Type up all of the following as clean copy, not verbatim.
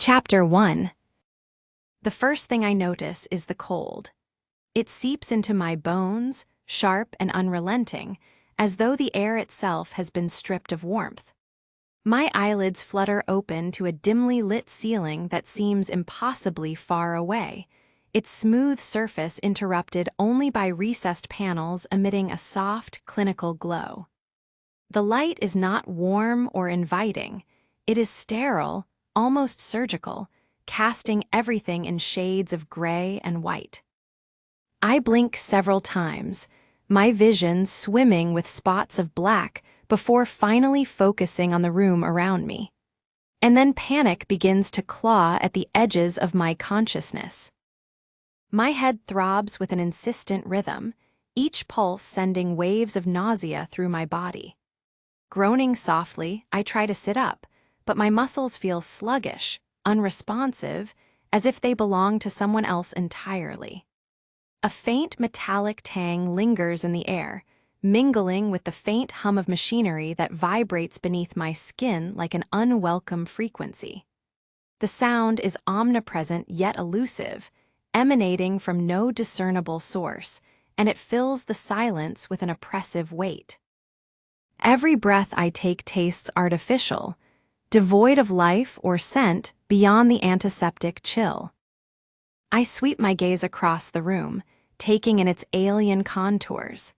Chapter 1. The first thing I notice is the cold. It seeps into my bones, sharp and unrelenting, as though the air itself has been stripped of warmth. My eyelids flutter open to a dimly lit ceiling that seems impossibly far away, its smooth surface interrupted only by recessed panels emitting a soft, clinical glow. The light is not warm or inviting. It is sterile, almost surgical, casting everything in shades of gray and white. I blink several times, my vision swimming with spots of black before finally focusing on the room around me. And then panic begins to claw at the edges of my consciousness. My head throbs with an insistent rhythm, each pulse sending waves of nausea through my body. Groaning softly, I try to sit up, but my muscles feel sluggish, unresponsive, as if they belong to someone else entirely. A faint metallic tang lingers in the air, mingling with the faint hum of machinery that vibrates beneath my skin like an unwelcome frequency. The sound is omnipresent yet elusive, emanating from no discernible source, and it fills the silence with an oppressive weight. Every breath I take tastes artificial, devoid of life or scent beyond the antiseptic chill. I sweep my gaze across the room, taking in its alien contours.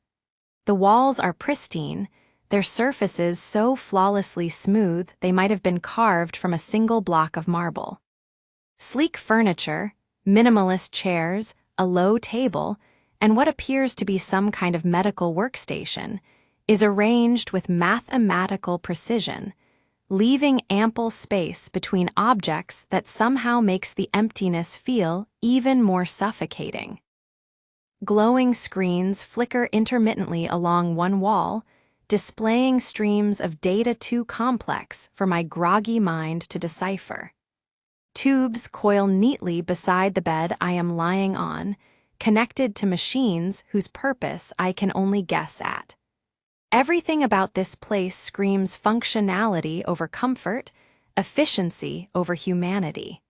The walls are pristine, their surfaces so flawlessly smooth they might have been carved from a single block of marble. Sleek furniture, minimalist chairs, a low table, and what appears to be some kind of medical workstation is arranged with mathematical precision, leaving ample space between objects that somehow makes the emptiness feel even more suffocating. Glowing screens flicker intermittently along one wall, displaying streams of data too complex for my groggy mind to decipher. Tubes coil neatly beside the bed I am lying on, connected to machines whose purpose I can only guess at. Everything about this place screams functionality over comfort, efficiency over humanity.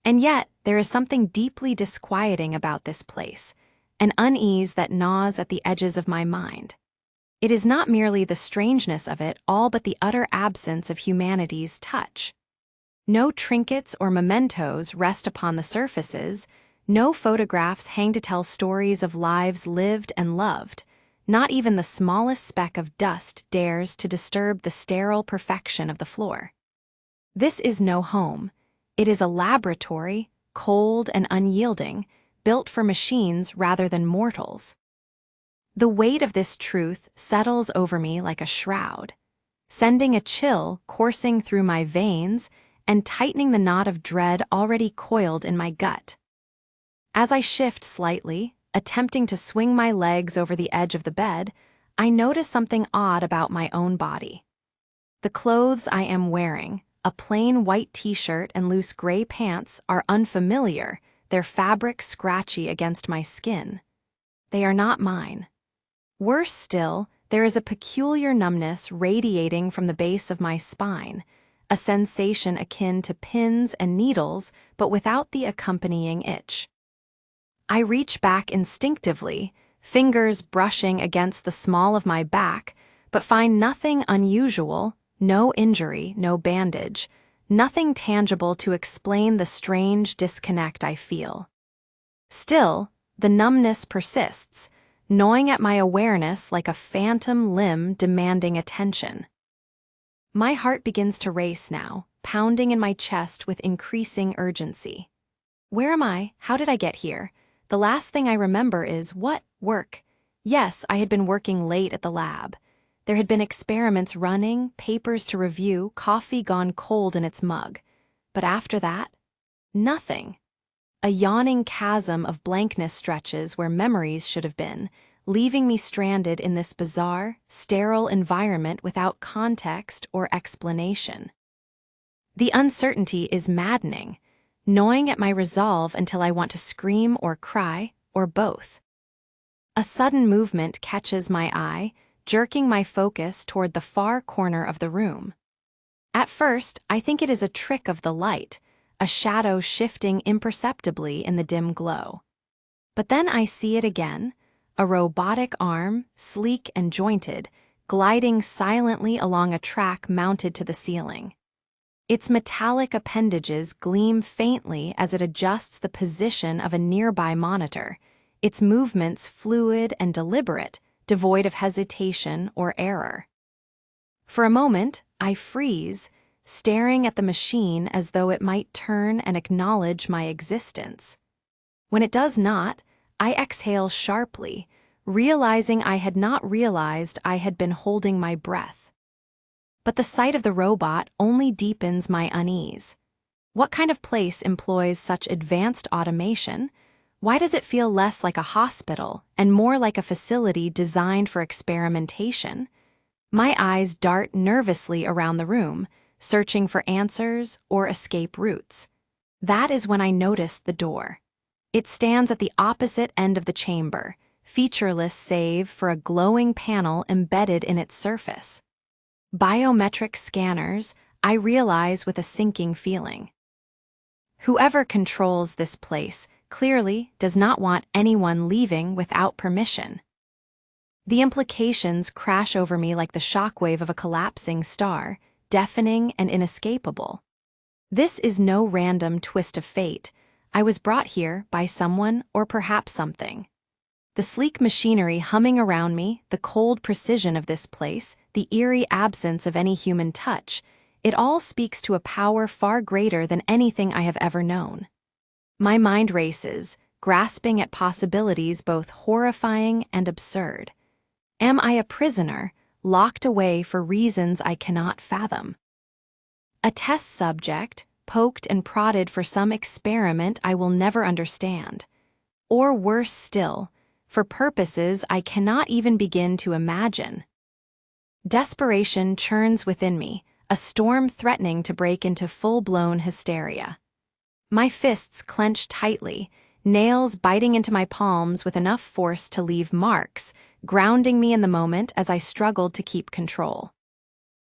And yet, there is something deeply disquieting about this place, an unease that gnaws at the edges of my mind. It is not merely the strangeness of it all but the utter absence of humanity's touch. No trinkets or mementos rest upon the surfaces, no photographs hang to tell stories of lives lived and loved. Not even the smallest speck of dust dares to disturb the sterile perfection of the floor. This is no home. It is a laboratory, cold and unyielding, built for machines rather than mortals. The weight of this truth settles over me like a shroud, sending a chill coursing through my veins and tightening the knot of dread already coiled in my gut. As I shift slightly, attempting to swing my legs over the edge of the bed, I notice something odd about my own body. The clothes I am wearing, a plain white t-shirt and loose gray pants, are unfamiliar, their fabric scratchy against my skin. They are not mine. Worse still, there is a peculiar numbness radiating from the base of my spine, a sensation akin to pins and needles but without the accompanying itch. I reach back instinctively, fingers brushing against the small of my back, but find nothing unusual, no injury, no bandage, nothing tangible to explain the strange disconnect I feel. Still, the numbness persists, gnawing at my awareness like a phantom limb demanding attention. My heart begins to race now, pounding in my chest with increasing urgency. Where am I? How did I get here? The last thing I remember is, what, work? Yes, I had been working late at the lab. There had been experiments running, papers to review, coffee gone cold in its mug. But after that, nothing. A yawning chasm of blankness stretches where memories should have been, leaving me stranded in this bizarre, sterile environment without context or explanation. The uncertainty is maddening, gnawing at my resolve until I want to scream or cry, or both. A sudden movement catches my eye, jerking my focus toward the far corner of the room. At first, I think it is a trick of the light, a shadow shifting imperceptibly in the dim glow. But then I see it again, a robotic arm, sleek and jointed, gliding silently along a track mounted to the ceiling. Its metallic appendages gleam faintly as it adjusts the position of a nearby monitor, its movements fluid and deliberate, devoid of hesitation or error. For a moment, I freeze, staring at the machine as though it might turn and acknowledge my existence. When it does not, I exhale sharply, realizing I had not realized I had been holding my breath. But the sight of the robot only deepens my unease. What kind of place employs such advanced automation? Why does it feel less like a hospital and more like a facility designed for experimentation? My eyes dart nervously around the room, searching for answers or escape routes. That is when I notice the door. It stands at the opposite end of the chamber, featureless save for a glowing panel embedded in its surface. Biometric scanners, I realize with a sinking feeling. Whoever controls this place clearly does not want anyone leaving without permission. The implications crash over me like the shockwave of a collapsing star, deafening and inescapable. This is no random twist of fate. I was brought here by someone or perhaps something. The sleek machinery humming around me, the cold precision of this place, the eerie absence of any human touch, it all speaks to a power far greater than anything I have ever known. My mind races, grasping at possibilities both horrifying and absurd. Am I a prisoner, locked away for reasons I cannot fathom? A test subject, poked and prodded for some experiment I will never understand. Or worse still, for purposes I cannot even begin to imagine. Desperation churns within me, a storm threatening to break into full-blown hysteria. My fists clench tightly, nails biting into my palms with enough force to leave marks, grounding me in the moment as I struggled to keep control.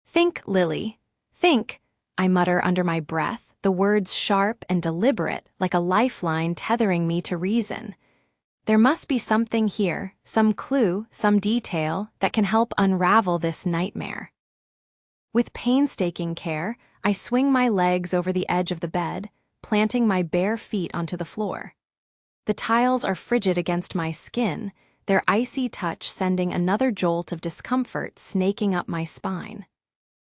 "Think, Lily, think," I mutter under my breath, the words sharp and deliberate, like a lifeline tethering me to reason. There must be something here, some clue, some detail that can help unravel this nightmare. With painstaking care, I swing my legs over the edge of the bed, planting my bare feet onto the floor. The tiles are frigid against my skin, their icy touch sending another jolt of discomfort snaking up my spine.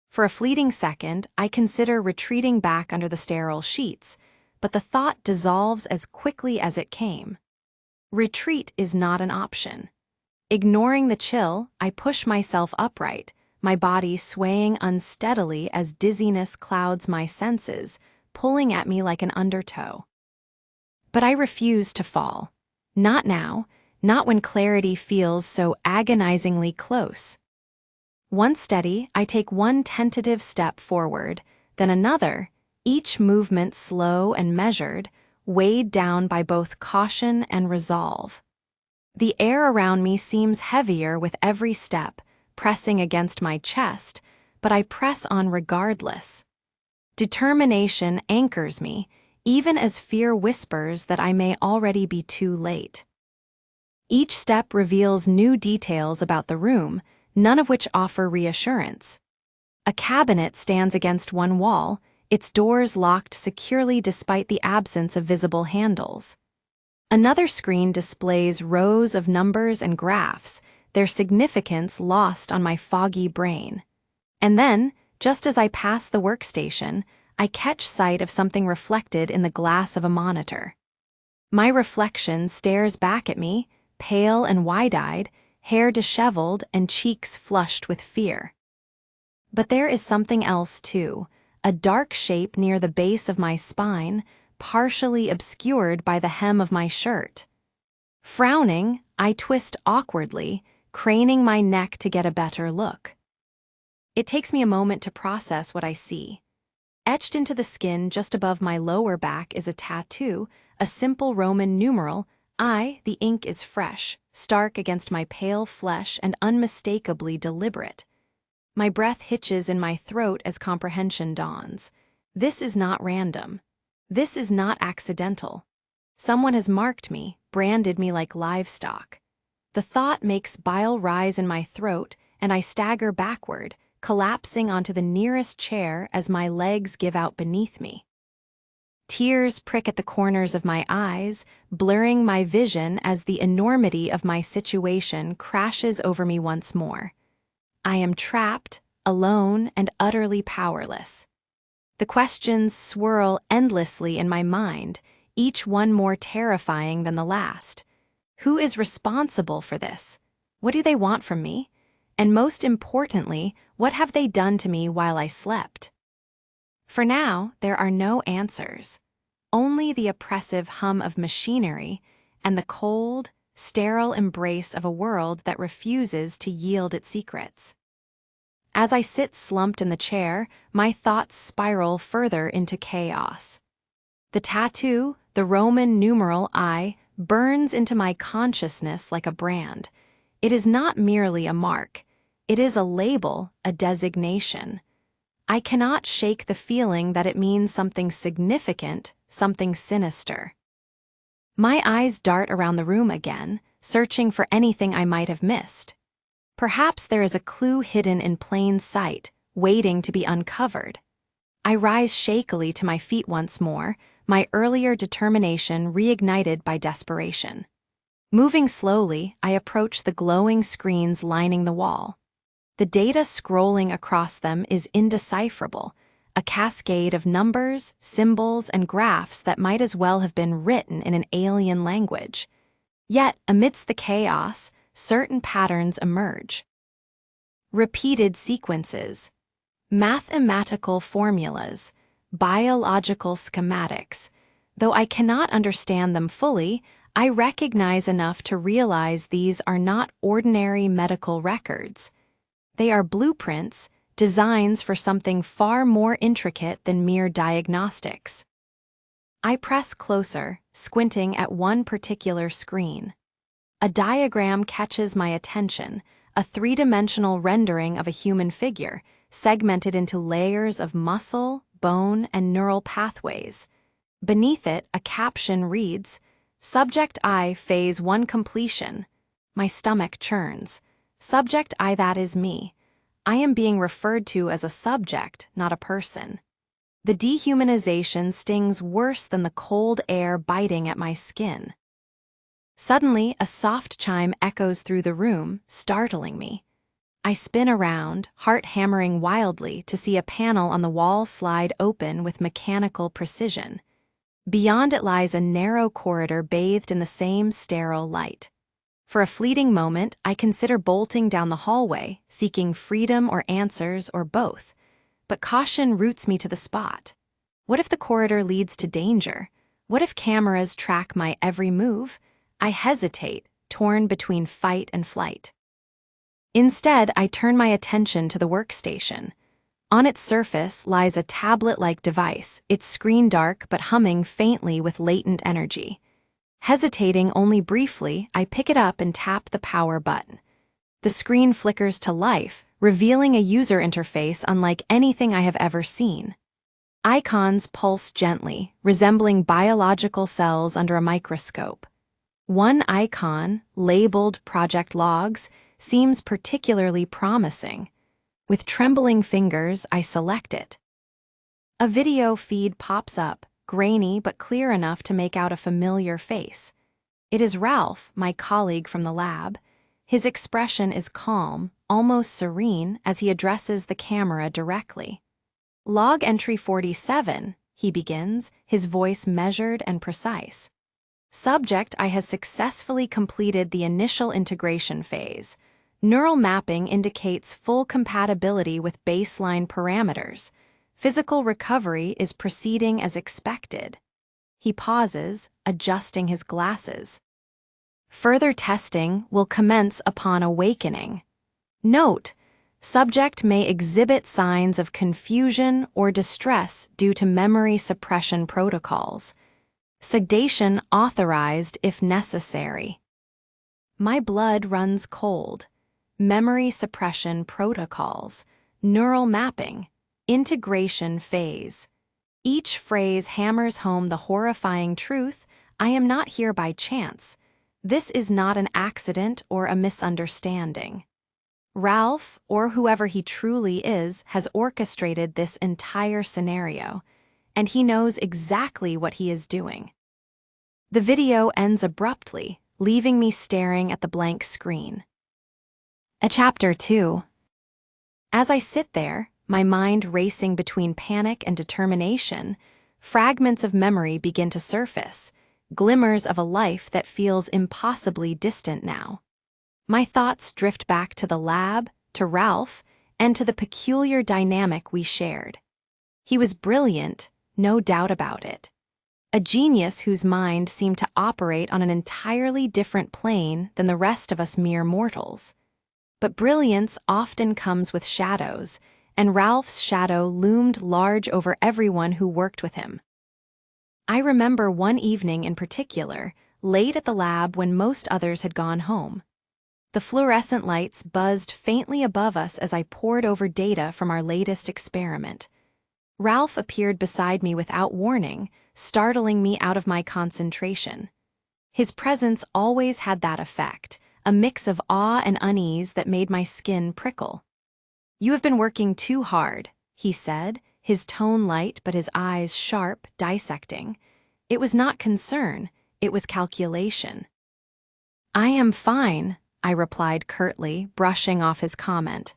For a fleeting second, I consider retreating back under the sterile sheets, but the thought dissolves as quickly as it came. Retreat is not an option. Ignoring the chill, I push myself upright, my body swaying unsteadily as dizziness clouds my senses, pulling at me like an undertow. But I refuse to fall. Not now, not when clarity feels so agonizingly close. Once steady, I take one tentative step forward, then another, each movement slow and measured, weighed down by both caution and resolve. The air around me seems heavier with every step, pressing against my chest, but I press on regardless. Determination anchors me, even as fear whispers that I may already be too late. Each step reveals new details about the room, none of which offer reassurance. A cabinet stands against one wall, its doors locked securely despite the absence of visible handles. Another screen displays rows of numbers and graphs, their significance lost on my foggy brain. And then, just as I pass the workstation, I catch sight of something reflected in the glass of a monitor. My reflection stares back at me, pale and wide-eyed, hair disheveled and cheeks flushed with fear. But there is something else too, a dark shape near the base of my spine, partially obscured by the hem of my shirt. Frowning, I twist awkwardly, craning my neck to get a better look. It takes me a moment to process what I see. Etched into the skin just above my lower back is a tattoo, a simple Roman numeral. The ink is fresh, stark against my pale flesh and unmistakably deliberate. My breath hitches in my throat as comprehension dawns. This is not random. This is not accidental. Someone has marked me, branded me like livestock. The thought makes bile rise in my throat, and I stagger backward, collapsing onto the nearest chair as my legs give out beneath me. Tears prick at the corners of my eyes, blurring my vision as the enormity of my situation crashes over me once more. I am trapped, alone, and utterly powerless. The questions swirl endlessly in my mind, each one more terrifying than the last. Who is responsible for this? What do they want from me? And most importantly, what have they done to me while I slept? For now, there are no answers. Only the oppressive hum of machinery and the cold, sterile embrace of a world that refuses to yield its secrets. As I sit slumped in the chair, my thoughts spiral further into chaos. The tattoo, the Roman numeral I, burns into my consciousness like a brand. It is not merely a mark. It is a label, a designation. I cannot shake the feeling that it means something significant, something sinister. My eyes dart around the room again, searching for anything I might have missed. Perhaps there is a clue hidden in plain sight, waiting to be uncovered. I rise shakily to my feet once more, my earlier determination reignited by desperation. Moving slowly, I approach the glowing screens lining the wall. The data scrolling across them is indecipherable, a cascade of numbers, symbols, and graphs that might as well have been written in an alien language. Yet, amidst the chaos, certain patterns emerge. Repeated sequences, mathematical formulas, biological schematics. Though I cannot understand them fully, I recognize enough to realize these are not ordinary medical records. They are blueprints, designs for something far more intricate than mere diagnostics. I press closer, squinting at one particular screen. A diagram catches my attention, a three-dimensional rendering of a human figure, segmented into layers of muscle, bone, and neural pathways. Beneath it, a caption reads, "Subject I Phase 1 completion." My stomach churns. Subject I, that is me. I am being referred to as a subject, not a person. The dehumanization stings worse than the cold air biting at my skin. Suddenly, a soft chime echoes through the room, startling me. I spin around, heart hammering wildly, to see a panel on the wall slide open with mechanical precision. Beyond it lies a narrow corridor bathed in the same sterile light. For a fleeting moment, I consider bolting down the hallway, seeking freedom or answers or both. But caution roots me to the spot. What if the corridor leads to danger? What if cameras track my every move? I hesitate, torn between fight and flight. Instead, I turn my attention to the workstation. On its surface lies a tablet-like device, its screen dark but humming faintly with latent energy. Hesitating only briefly, I pick it up and tap the power button. The screen flickers to life, revealing a user interface unlike anything I have ever seen. Icons pulse gently, resembling biological cells under a microscope. One icon, labeled Project Logs, seems particularly promising. With trembling fingers, I select it. A video feed pops up, grainy but clear enough to make out a familiar face. It is Ralph, my colleague from the lab. His expression is calm, almost serene, as he addresses the camera directly. "Log entry 47, he begins, his voice measured and precise. "Subject I has successfully completed the initial integration phase. Neural mapping indicates full compatibility with baseline parameters. Physical recovery is proceeding as expected." He pauses, adjusting his glasses. "Further testing will commence upon awakening. Note: subject may exhibit signs of confusion or distress due to memory suppression protocols. Sedation authorized if necessary." My blood runs cold. Memory suppression protocols, neural mapping, integration phase. Each phrase hammers home the horrifying truth: I am not here by chance. This is not an accident or a misunderstanding. Ralph, or whoever he truly is, has orchestrated this entire scenario, and he knows exactly what he is doing. The video ends abruptly, leaving me staring at the blank screen. Chapter 2. As I sit there, my mind racing between panic and determination, fragments of memory begin to surface, glimmers of a life that feels impossibly distant now. My thoughts drift back to the lab, to Ralph, and to the peculiar dynamic we shared. He was brilliant, no doubt about it. A genius whose mind seemed to operate on an entirely different plane than the rest of us mere mortals. But brilliance often comes with shadows, and Ralph's shadow loomed large over everyone who worked with him. I remember one evening in particular, late at the lab when most others had gone home. The fluorescent lights buzzed faintly above us as I pored over data from our latest experiment. Ralph appeared beside me without warning, startling me out of my concentration. His presence always had that effect, a mix of awe and unease that made my skin prickle. "You have been working too hard," he said, his tone light but his eyes sharp, dissecting. It was not concern, it was calculation. "I am fine," I replied curtly, brushing off his comment.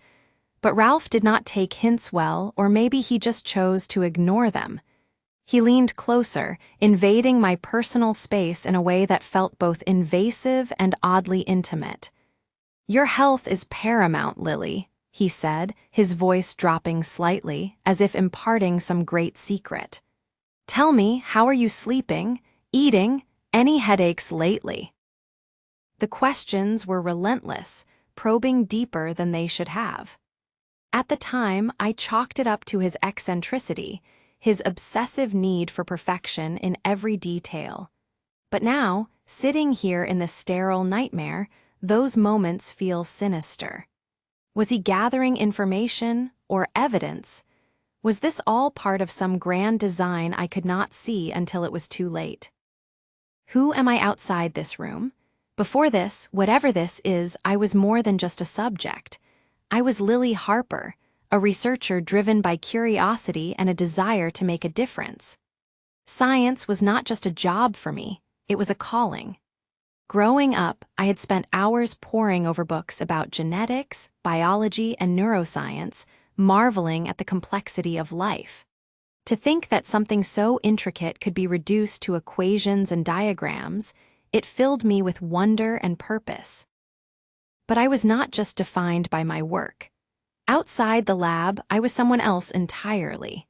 But Ralph did not take hints well, or maybe he just chose to ignore them. He leaned closer, invading my personal space in a way that felt both invasive and oddly intimate. "Your health is paramount, Lily," he said, his voice dropping slightly, as if imparting some great secret. "Tell me, how are you sleeping, eating, any headaches lately?" The questions were relentless, probing deeper than they should have. At the time, I chalked it up to his eccentricity, his obsessive need for perfection in every detail. But now, sitting here in the sterile nightmare, those moments feel sinister. Was he gathering information or evidence? Was this all part of some grand design I could not see until it was too late? Who am I outside this room? Before this, whatever this is, I was more than just a subject. I was Lily Harper, a researcher driven by curiosity and a desire to make a difference. Science was not just a job for me, it was a calling. Growing up, I had spent hours poring over books about genetics, biology, and neuroscience, marveling at the complexity of life. To think that something so intricate could be reduced to equations and diagrams, it filled me with wonder and purpose. But I was not just defined by my work. Outside the lab, I was someone else entirely.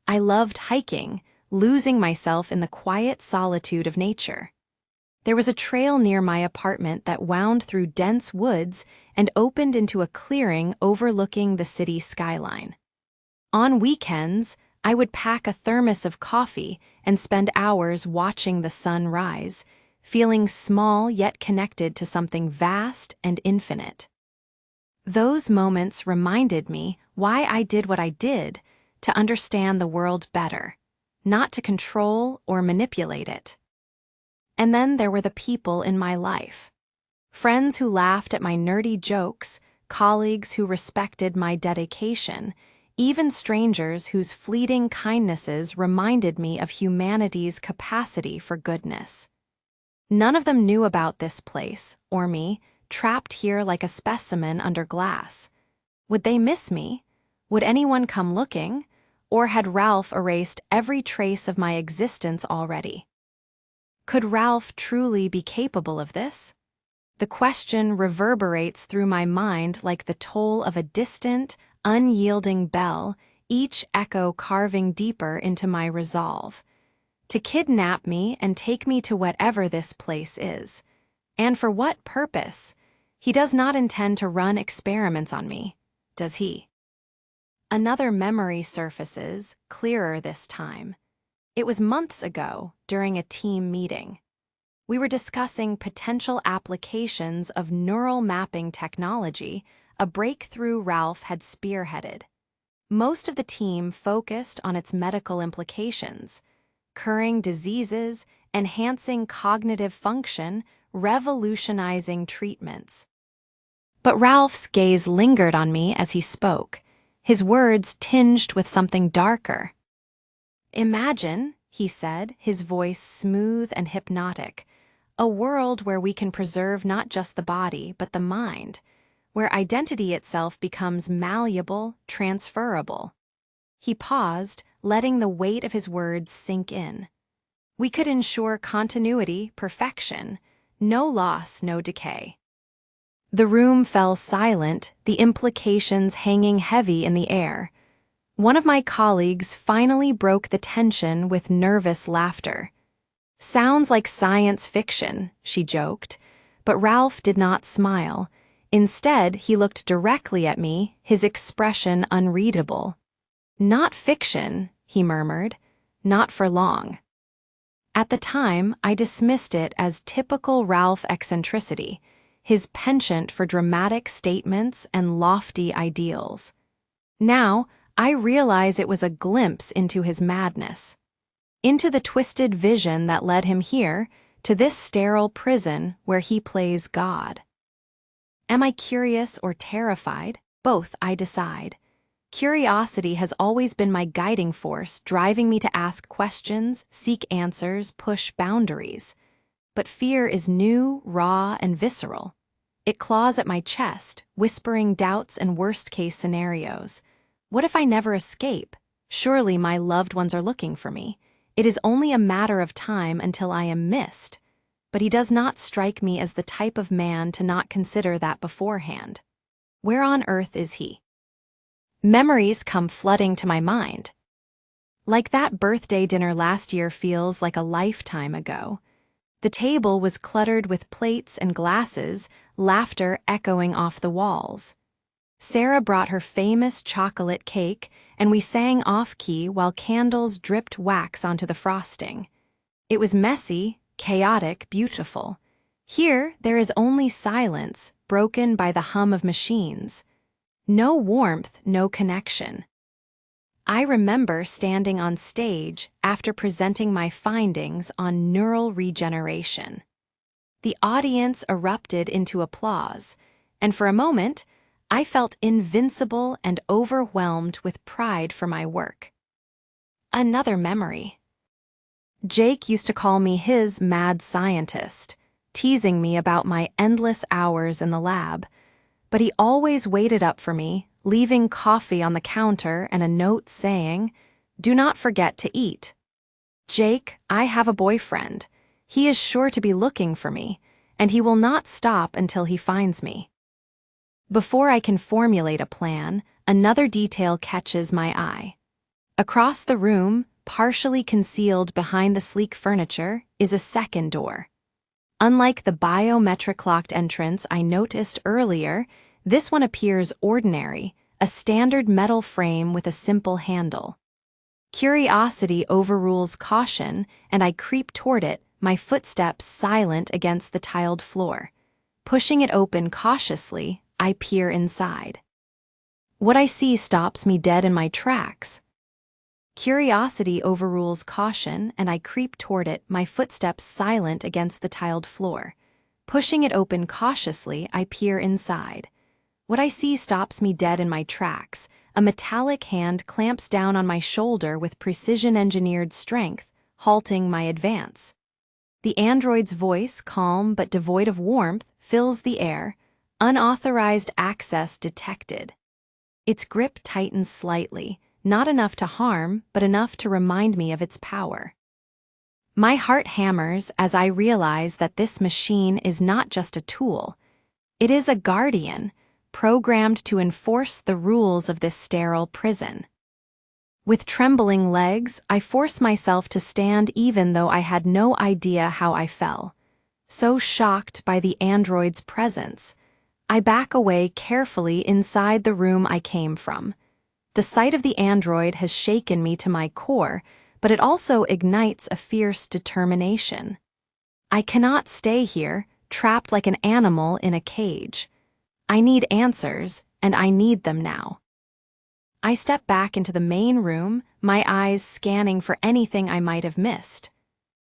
I loved hiking, losing myself in the quiet solitude of nature. There was a trail near my apartment that wound through dense woods and opened into a clearing overlooking the city skyline. On weekends, I would pack a thermos of coffee and spend hours watching the sun rise, feeling small yet connected to something vast and infinite. Those moments reminded me why I did what I did: to understand the world better, not to control or manipulate it. And then there were the people in my life. Friends who laughed at my nerdy jokes, colleagues who respected my dedication, even strangers whose fleeting kindnesses reminded me of humanity's capacity for goodness. None of them knew about this place, or me, trapped here like a specimen under glass. Would they miss me? Would anyone come looking? Or had Ralph erased every trace of my existence already? Could Ralph truly be capable of this? The question reverberates through my mind like the toll of a distant, unyielding bell, each echo carving deeper into my resolve. To kidnap me and take me to whatever this place is. And for what purpose? He does not intend to run experiments on me, does he? Another memory surfaces, clearer this time. It was months ago, during a team meeting. We were discussing potential applications of neural mapping technology, a breakthrough Ralph had spearheaded. Most of the team focused on its medical implications, curing diseases, enhancing cognitive function, revolutionizing treatments. But Ralph's gaze lingered on me as he spoke, his words tinged with something darker. "Imagine," he said, his voice smooth and hypnotic, "a world where we can preserve not just the body, but the mind, where identity itself becomes malleable, transferable." He paused, letting the weight of his words sink in. "We could ensure continuity, perfection, no loss, no decay." The room fell silent, the implications hanging heavy in the air. One of my colleagues finally broke the tension with nervous laughter. "Sounds like science fiction," she joked, but Ralph did not smile. Instead, he looked directly at me, his expression unreadable. "Not fiction," he murmured, "not for long." At the time, I dismissed it as typical Ralph eccentricity, his penchant for dramatic statements and lofty ideals. Now, I realize it was a glimpse into his madness, into the twisted vision that led him here, to this sterile prison where he plays God. Am I curious or terrified? Both, I decide. Curiosity has always been my guiding force, driving me to ask questions, seek answers, push boundaries. But fear is new, raw, and visceral. It claws at my chest, whispering doubts and worst-case scenarios. What if I never escape? Surely my loved ones are looking for me. It is only a matter of time until I am missed. But he does not strike me as the type of man to not consider that beforehand. Where on earth is he? Memories come flooding to my mind. Like that birthday dinner last year feels like a lifetime ago. The table was cluttered with plates and glasses, laughter echoing off the walls. Sarah brought her famous chocolate cake, and we sang off-key while candles dripped wax onto the frosting. It was messy, chaotic, beautiful. Here, there is only silence, broken by the hum of machines. No warmth, no connection. I remember standing on stage after presenting my findings on neural regeneration. The audience erupted into applause, and for a moment, I felt invincible and overwhelmed with pride for my work. Another memory. Jake used to call me his mad scientist, teasing me about my endless hours in the lab, but he always waited up for me, leaving coffee on the counter and a note saying, "Do not forget to eat." "Jake, I have a boyfriend. He is sure to be looking for me, and he will not stop until he finds me." Before I can formulate a plan, another detail catches my eye. Across the room, partially concealed behind the sleek furniture, is a second door. Unlike the biometric locked entrance I noticed earlier, this one appears ordinary, a standard metal frame with a simple handle. Curiosity overrules caution, and I creep toward it, my footsteps silent against the tiled floor. Pushing it open cautiously, I peer inside. What I see stops me dead in my tracks. Curiosity overrules caution, and I creep toward it, my footsteps silent against the tiled floor. Pushing it open cautiously, I peer inside. What I see stops me dead in my tracks. A metallic hand clamps down on my shoulder with precision-engineered strength, halting my advance. The android's voice, calm but devoid of warmth, fills the air. Unauthorized access detected. Its grip tightens slightly, not enough to harm, but enough to remind me of its power. My heart hammers as I realize that this machine is not just a tool. It is a guardian, programmed to enforce the rules of this sterile prison. With trembling legs, I force myself to stand even though I had no idea how I fell. So shocked by the android's presence, I back away carefully inside the room I came from. The sight of the android has shaken me to my core, but it also ignites a fierce determination. I cannot stay here, trapped like an animal in a cage. I need answers, and I need them now. I step back into the main room, my eyes scanning for anything I might have missed.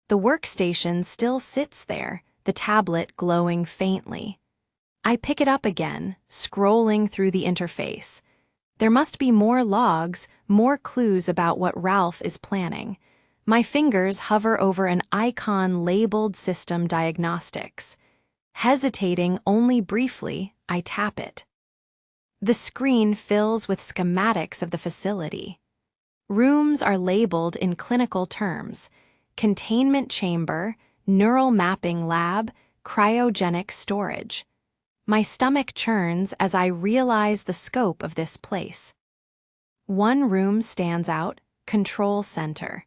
The workstation still sits there, the tablet glowing faintly. I pick it up again, scrolling through the interface. There must be more logs, more clues about what Ralph is planning. My fingers hover over an icon labeled System Diagnostics. Hesitating only briefly, I tap it. The screen fills with schematics of the facility. Rooms are labeled in clinical terms: containment chamber, neural mapping lab, cryogenic storage. My stomach churns as I realize the scope of this place. One room stands out: control center.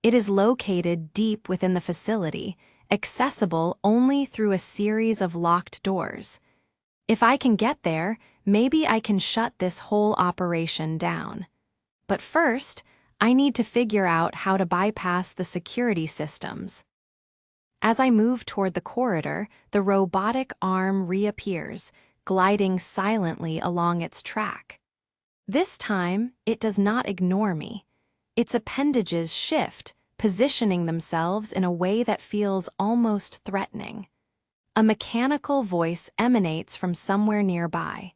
It is located deep within the facility, accessible only through a series of locked doors. If I can get there, maybe I can shut this whole operation down. But first, I need to figure out how to bypass the security systems. As I move toward the corridor, the robotic arm reappears, gliding silently along its track. This time, it does not ignore me. Its appendages shift, positioning themselves in a way that feels almost threatening. A mechanical voice emanates from somewhere nearby.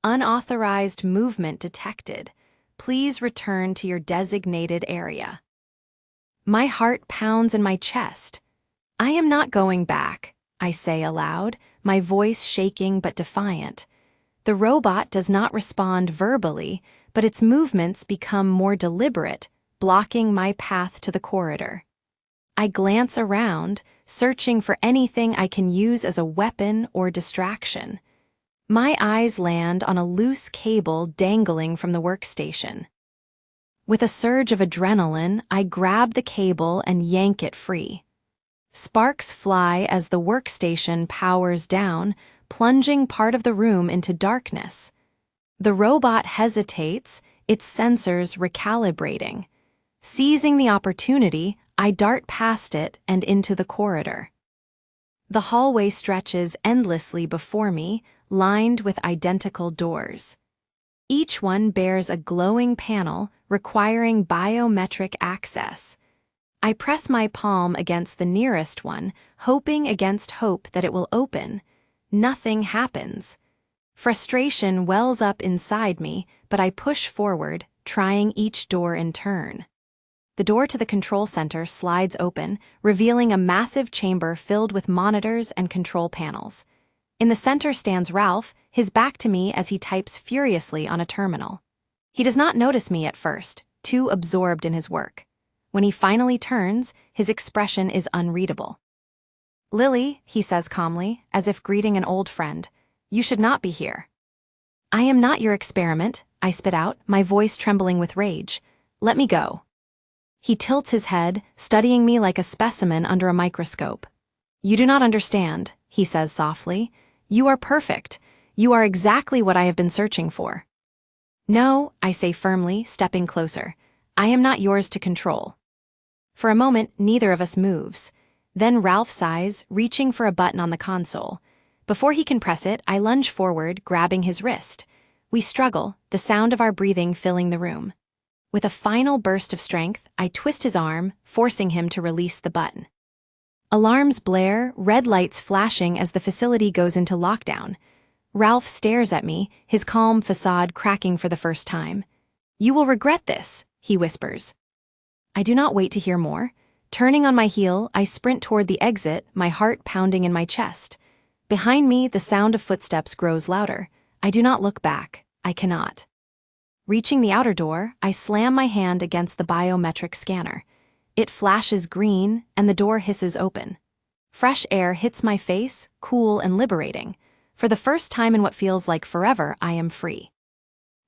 Unauthorized movement detected. Please return to your designated area. My heart pounds in my chest. I am not going back, I say aloud, my voice shaking but defiant. The robot does not respond verbally, but its movements become more deliberate, blocking my path to the corridor. I glance around, searching for anything I can use as a weapon or distraction. My eyes land on a loose cable dangling from the workstation. With a surge of adrenaline, I grab the cable and yank it free. Sparks fly as the workstation powers down, plunging part of the room into darkness. The robot hesitates, its sensors recalibrating. Seizing the opportunity, I dart past it and into the corridor. The hallway stretches endlessly before me, lined with identical doors. Each one bears a glowing panel requiring biometric access. I press my palm against the nearest one, hoping against hope that it will open. Nothing happens. Frustration wells up inside me, but I push forward, trying each door in turn. The door to the control center slides open, revealing a massive chamber filled with monitors and control panels. In the center stands Ralph, his back to me as he types furiously on a terminal. He does not notice me at first, too absorbed in his work. When he finally turns, his expression is unreadable. "Lily," he says calmly, as if greeting an old friend, "you should not be here." "I am not your experiment," I spit out, my voice trembling with rage. "Let me go." He tilts his head, studying me like a specimen under a microscope. "You do not understand," he says softly. "You are perfect. You are exactly what I have been searching for." "No," I say firmly, stepping closer. "I am not yours to control." For a moment, neither of us moves. Then Ralph sighs, reaching for a button on the console. Before he can press it, I lunge forward, grabbing his wrist. We struggle, the sound of our breathing filling the room. With a final burst of strength, I twist his arm, forcing him to release the button. Alarms blare, red lights flashing as the facility goes into lockdown. Ralph stares at me, his calm facade cracking for the first time. "You will regret this," he whispers. I do not wait to hear more. Turning on my heel, I sprint toward the exit, my heart pounding in my chest. Behind me, the sound of footsteps grows louder. I do not look back. I cannot. Reaching the outer door, I slam my hand against the biometric scanner. It flashes green, and the door hisses open. Fresh air hits my face, cool and liberating. For the first time in what feels like forever, I am free.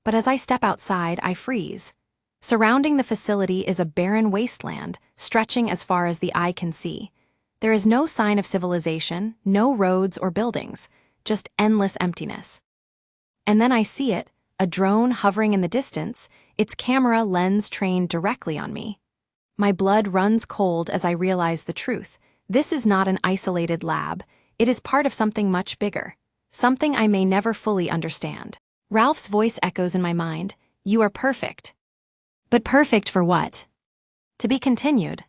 But as I step outside, I freeze. Surrounding the facility is a barren wasteland, stretching as far as the eye can see. There is no sign of civilization, no roads or buildings, just endless emptiness. And then I see it, a drone hovering in the distance, its camera lens trained directly on me. My blood runs cold as I realize the truth. This is not an isolated lab. It is part of something much bigger, something I may never fully understand. Ralph's voice echoes in my mind. You are perfect. But perfect for what? To be continued.